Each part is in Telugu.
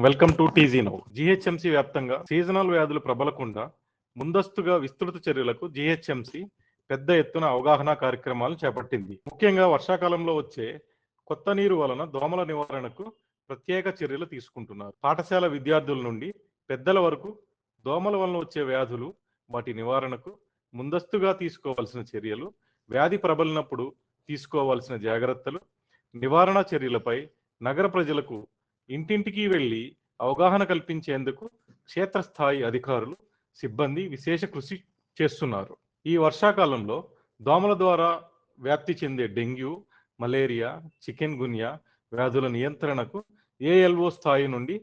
Welcome to TG now. GHMC వ్యాప్తంగా సీజనల్ వ్యాధులు ప్రబలకుండా ముందస్తుగా విస్తృత చర్యలకు జీహెచ్ఎంసీ పెద్ద ఎత్తున అవగాహన కార్యక్రమాలు చేపట్టింది. ముఖ్యంగా వర్షాకాలంలో వచ్చే కొత్త నీరు వలన దోమల నివారణకు ప్రత్యేక చర్యలు తీసుకుంటున్నారు. పాఠశాల విద్యార్థుల నుండి పెద్దల వరకు దోమల వలన వచ్చే వ్యాధులు, వాటి నివారణకు ముందస్తుగా తీసుకోవాల్సిన చర్యలు, వ్యాధి ప్రబలినప్పుడు తీసుకోవాల్సిన జాగ్రత్తలు, నివారణ చర్యలపై నగర ప్రజలకు ఇంటింటికి వెళ్లి అవగాహన కల్పించేందుకు క్షేత్రస్థాయి అధికారులు, సిబ్బంది విశేష కృషి చేస్తున్నారు. ఈ వర్షాకాలంలో దోమల ద్వారా వ్యాప్తి చెందే డెంగ్యూ, మలేరియా, చికెన్ గున్యా వ్యాధుల నియంత్రణకు ఏఎల్ఓ స్థాయి నుండి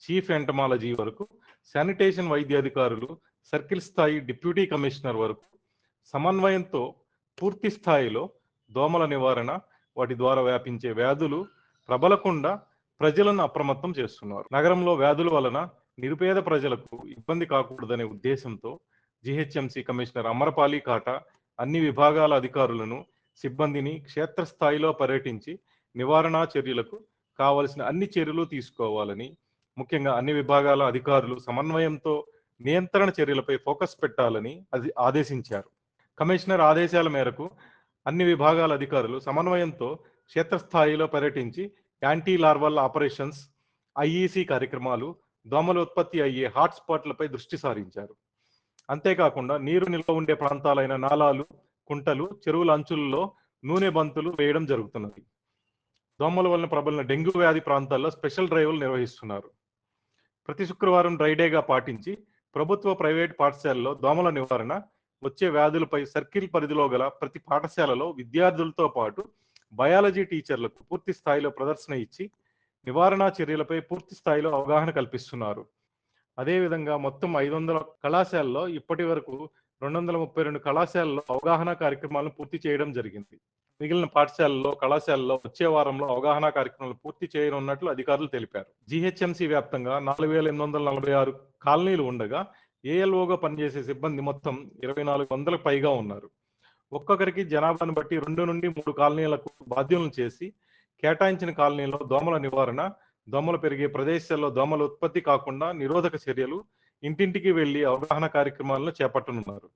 చీఫ్ ఎంటమాలజీ వరకు, శానిటేషన్ వైద్యాధికారులు, సర్కిల్ స్థాయి డిప్యూటీ కమిషనర్ వరకు సమన్వయంతో పూర్తి స్థాయిలో దోమల నివారణ, వాటి ద్వారా వ్యాపించే వ్యాధులు ప్రబలకుండా ప్రజలను అప్రమత్తం చేస్తున్నారు. నగరంలో వ్యాధుల వలన నిరుపేద ప్రజలకు ఇబ్బంది కాకూడదనే ఉద్దేశంతో జీహెచ్ఎంసీ కమిషనర్ అమరపాలి కాటా అన్ని విభాగాల అధికారులను, సిబ్బందిని క్షేత్రస్థాయిలో పర్యటించి నివారణ చర్యలకు కావలసిన అన్ని చర్యలు తీసుకోవాలని, ముఖ్యంగా అన్ని విభాగాల అధికారులు సమన్వయంతో నియంత్రణ చర్యలపై ఫోకస్ పెట్టాలని ఆదేశించారు. కమిషనర్ ఆదేశాల మేరకు అన్ని విభాగాల అధికారులు సమన్వయంతో క్షేత్రస్థాయిలో పర్యటించి యాంటీ లార్వల్ ఆపరేషన్స్, ఐఈసీ కార్యక్రమాలు, దోమల ఉత్పత్తి అయ్యే హాట్స్పాట్లపై దృష్టి సారించారు. అంతేకాకుండా నీరు నిల్వ ఉండే ప్రాంతాలైన నాలాలు, కుంటలు, చెరువుల అంచుల్లో నూనె బంతులు వేయడం జరుగుతున్నది. దోమల వలన ప్రబలిన డెంగ్యూ వ్యాధి ప్రాంతాల్లో స్పెషల్ డ్రైవ్లు నిర్వహిస్తున్నారు. ప్రతి శుక్రవారం డ్రైడేగా పాటించి ప్రభుత్వ, ప్రైవేట్ పాఠశాలలో దోమల నివారణ, వచ్చే వ్యాధులపై సర్కిల్ పరిధిలో గల ప్రతి పాఠశాలలో విద్యార్థులతో పాటు బయాలజీ టీచర్లకు పూర్తి స్థాయిలో ప్రదర్శన ఇచ్చి నివారణ చర్యలపై పూర్తి స్థాయిలో అవగాహన కల్పిస్తున్నారు. అదేవిధంగా మొత్తం 500 కళాశాలలో ఇప్పటి వరకు 232 కళాశాలలో అవగాహన కార్యక్రమాలను పూర్తి చేయడం జరిగింది. మిగిలిన పాఠశాలలో, కళాశాలలో వచ్చే వారంలో అవగాహన కార్యక్రమాలు పూర్తి చేయనున్నట్లు అధికారులు తెలిపారు. జీహెచ్ఎంసీ వ్యాప్తంగా 4846 కాలనీలు ఉండగా ఏఎల్ఓగా పనిచేసే సిబ్బంది మొత్తం 2400 పైగా ఉన్నారు. ఒక్కొక్కరికి జనాభాను బట్టి 2 నుండి 3 కాలనీలకు బాధ్యులను చేసి కేటాయించిన కాలనీలో దోమల నివారణ, దోమలు పెరిగే ప్రదేశాల్లో దోమల ఉత్పత్తి కాకుండా నిరోధక చర్యలు, ఇంటింటికి వెళ్లి అవగాహన కార్యక్రమాలను చేపట్టనున్నారు.